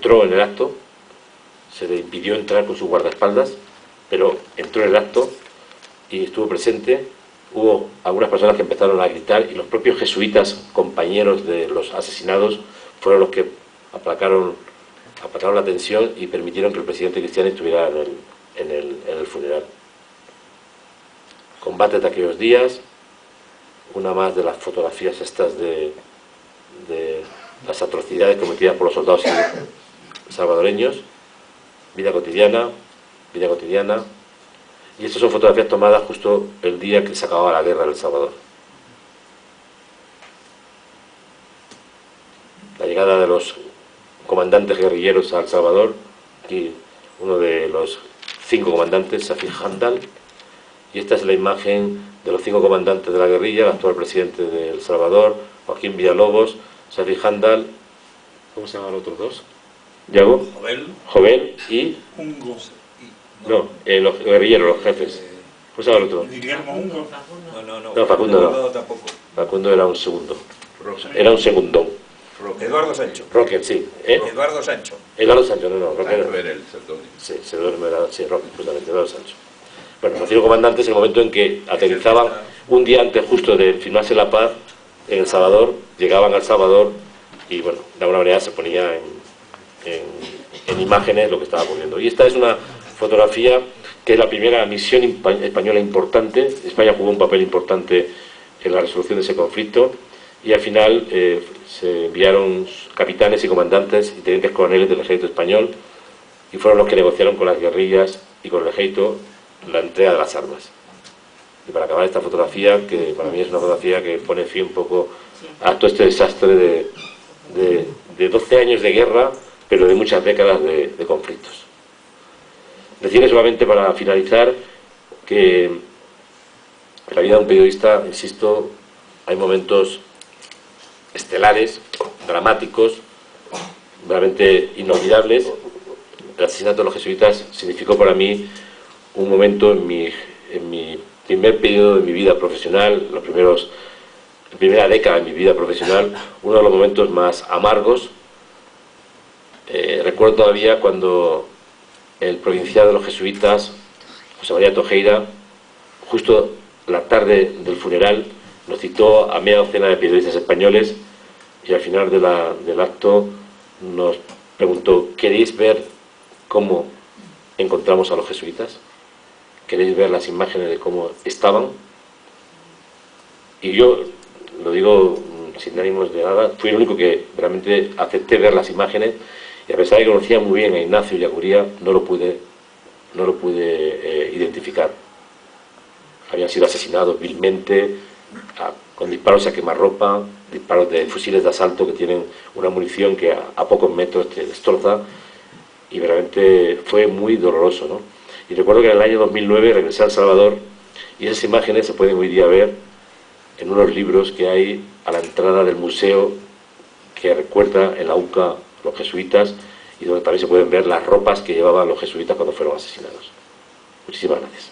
entró en el acto, se le impidió entrar con sus guardaespaldas, pero entró en el acto y estuvo presente. Hubo algunas personas que empezaron a gritar y los propios jesuitas, compañeros de los asesinados, fueron los que aplacaron la tensión y permitieron que el presidente Cristiani estuviera en el funeral. Combates de aquellos días, una más de las fotografías estas de las atrocidades cometidas por los soldados salvadoreños, vida cotidiana, y estas son fotografías tomadas justo el día que se acababa la guerra en El Salvador. La llegada de los comandantes guerrilleros a El Salvador, aquí uno de los 5 comandantes, Safir Handal, y esta es la imagen de los 5 comandantes de la guerrilla, el actual presidente de El Salvador, Joaquín Villalobos, Safir Handal, ¿cómo se llaman los otros dos? Yago, Jovel y... Ungo. No, los guerrilleros, los jefes. ¿Cómo se llama el otro? Guillermo Ungo. No, Facundo no. Tampoco. Facundo era un segundo. Era un segundón. Eduardo Sancho. Roque, sí. Eduardo Sancho. Eduardo Sancho, no, Roque no. Era el seudónimo. Sí, seudónimo era, sí, Roque, justamente, Eduardo Sancho. Bueno, los 5 comandantes en el momento en que aterrizaban un día antes justo de firmarse la paz en El Salvador, llegaban al Salvador y, bueno, de alguna manera se ponía en imágenes lo que estaba ocurriendo. Y esta es una fotografía que es la primera misión española importante. España jugó un papel importante en la resolución de ese conflicto y al final se enviaron capitanes y comandantes y tenientes coroneles del ejército español y fueron los que negociaron con las guerrillas y con el ejército la entrega de las armas. Y para acabar esta fotografía, que para mí es una fotografía que pone fin un poco a todo este desastre de 12 años de guerra, pero de muchas décadas de conflictos. Decirles solamente para finalizar que en la vida de un periodista, insisto, hay momentos estelares, dramáticos, realmente inolvidables. El asesinato de los jesuitas significó para mí un momento en mi primer periodo de mi vida profesional, la primera década de mi vida profesional, uno de los momentos más amargos. Recuerdo todavía cuando el provincial de los jesuitas, José María Tojeira, justo la tarde del funeral, nos citó a media docena de periodistas españoles y al final del acto nos preguntó: ¿queréis ver cómo encontramos a los jesuitas? ¿Queréis ver las imágenes de cómo estaban? Y yo, lo digo sin ánimos de nada, fui el único que realmente acepté ver las imágenes, y a pesar de que conocía muy bien a Ignacio y a Curía, no lo pude identificar. Habían sido asesinados vilmente, con disparos a quemarropa, disparos de fusiles de asalto que tienen una munición que a pocos metros te destroza, y realmente fue muy doloroso, ¿no? Y recuerdo que en el año 2009 regresé a El Salvador y esas imágenes se pueden hoy día ver en unos libros que hay a la entrada del museo que recuerda en la UCA los jesuitas, y donde también se pueden ver las ropas que llevaban los jesuitas cuando fueron asesinados. Muchísimas gracias.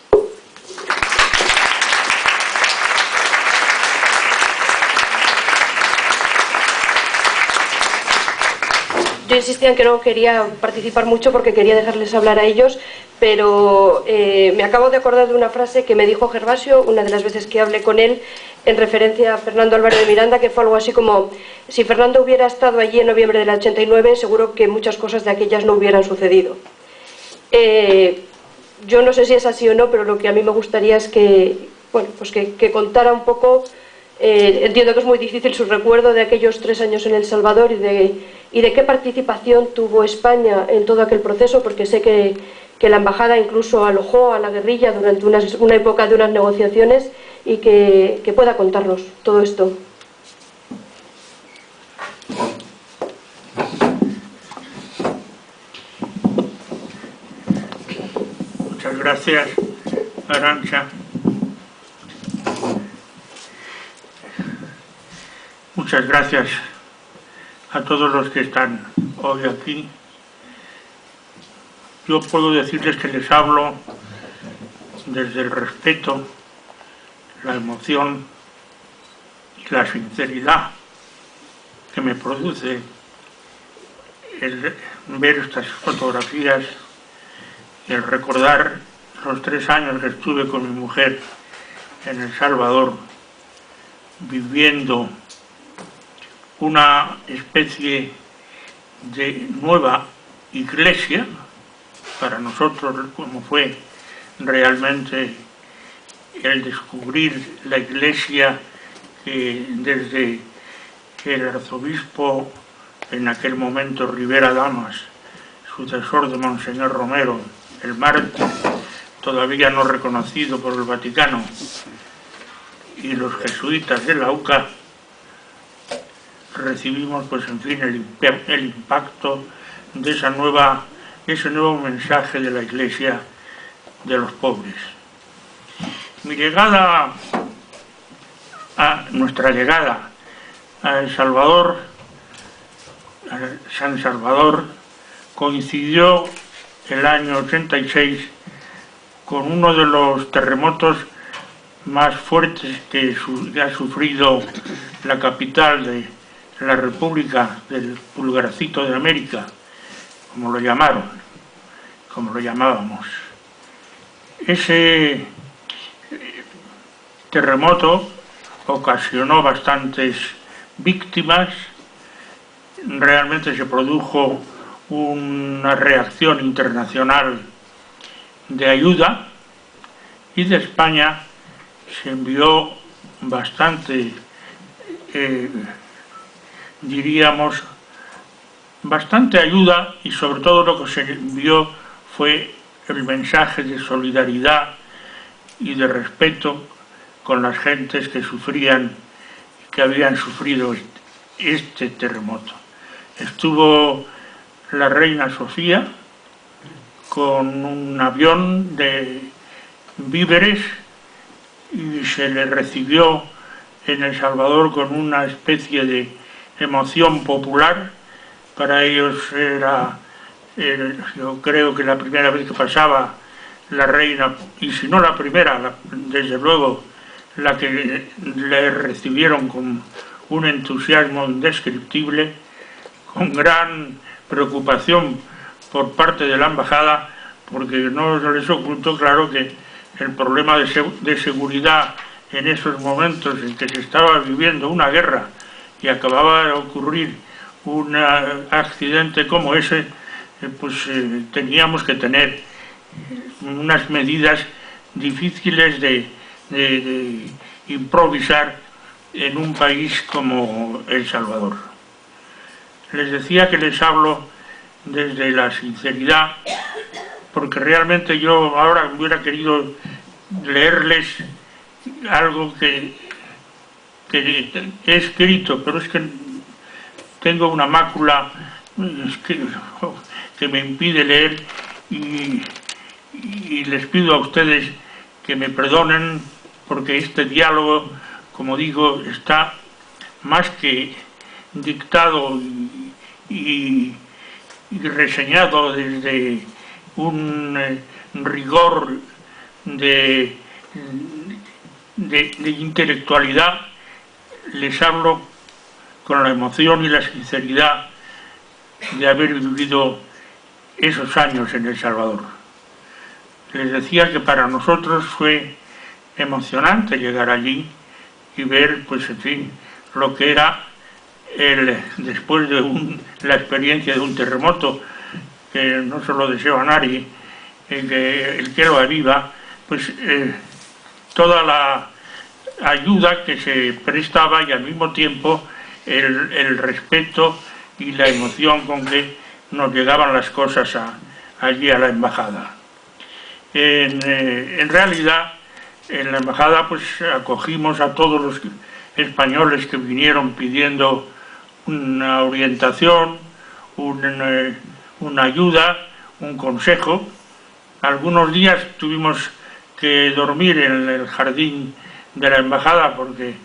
Yo insistía en que no quería participar mucho porque quería dejarles hablar a ellos, pero me acabo de acordar de una frase que me dijo Gervasio una de las veces que hablé con él en referencia a Fernando Álvarez de Miranda, que fue algo así como: si Fernando hubiera estado allí en noviembre del 89, seguro que muchas cosas de aquellas no hubieran sucedido. Yo no sé si es así o no, pero lo que a mí me gustaría es que, bueno, pues que contara un poco. Entiendo que es muy difícil su recuerdo de aquellos 3 años en El Salvador y de qué participación tuvo España en todo aquel proceso, porque sé que la embajada incluso alojó a la guerrilla durante una época de unas negociaciones, y que pueda contarnos todo esto. Muchas gracias, Arantxa. Muchas gracias a todos los que están hoy aquí. Yo puedo decirles que les hablo desde el respeto, la emoción y la sinceridad que me produce el ver estas fotografías y el recordar los 3 años que estuve con mi mujer en El Salvador, viviendo una especie de nueva iglesia, para nosotros como fue realmente el descubrir la iglesia que desde el arzobispo en aquel momento Rivera Damas, sucesor de Monseñor Romero, el mártir, todavía no reconocido por el Vaticano, y los jesuitas de la UCA, recibimos, pues en fin, el impacto de ese nuevo mensaje de la Iglesia de los pobres. Nuestra llegada a El Salvador, a San Salvador, coincidió el año 86 con uno de los terremotos más fuertes que ha sufrido la capital de la República del Pulgarcito de América, como lo llamábamos. Ese terremoto ocasionó bastantes víctimas, realmente se produjo una reacción internacional de ayuda y de España se envió bastante, diríamos, bastante ayuda, y sobre todo lo que se envió fue el mensaje de solidaridad y de respeto con las gentes que habían sufrido este terremoto. Estuvo la reina Sofía con un avión de víveres y se le recibió en El Salvador con una especie de emoción popular. Para ellos era, yo creo que la primera vez que pasaba la reina, y si no la primera, desde luego la que le recibieron con un entusiasmo indescriptible, con gran preocupación por parte de la embajada, porque no les ocultó, claro, que el problema de seguridad en esos momentos en que se estaba viviendo una guerra y acababa de ocurrir un accidente como ese, teníamos que tener unas medidas difíciles de improvisar en un país como El Salvador. Les decía que les hablo desde la sinceridad, porque realmente yo ahora hubiera querido leerles algo que he escrito, pero es que tengo una mácula que me impide leer, y les pido a ustedes que me perdonen, porque este diálogo, como digo, está más que dictado y reseñado desde un rigor de intelectualidad. Les hablo con la emoción y la sinceridad de haber vivido esos años en El Salvador. Les decía que para nosotros fue emocionante llegar allí y ver, pues en fin, lo que era después de la experiencia de un terremoto, que no se lo deseo a nadie, el que lo aviva, pues toda la ayuda que se prestaba, y al mismo tiempo el respeto y la emoción con que nos llegaban las cosas allí a la embajada. En realidad, en la embajada pues acogimos a todos los españoles que vinieron pidiendo una orientación, una ayuda, un consejo. Algunos días tuvimos que dormir en el jardín de la embajada porque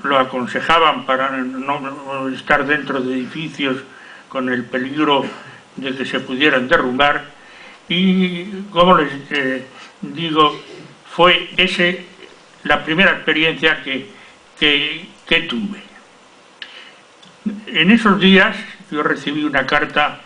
lo aconsejaban para no estar dentro de edificios con el peligro de que se pudieran derrumbar. Y como les digo, fue la primera experiencia que tuve. En esos días yo recibí una carta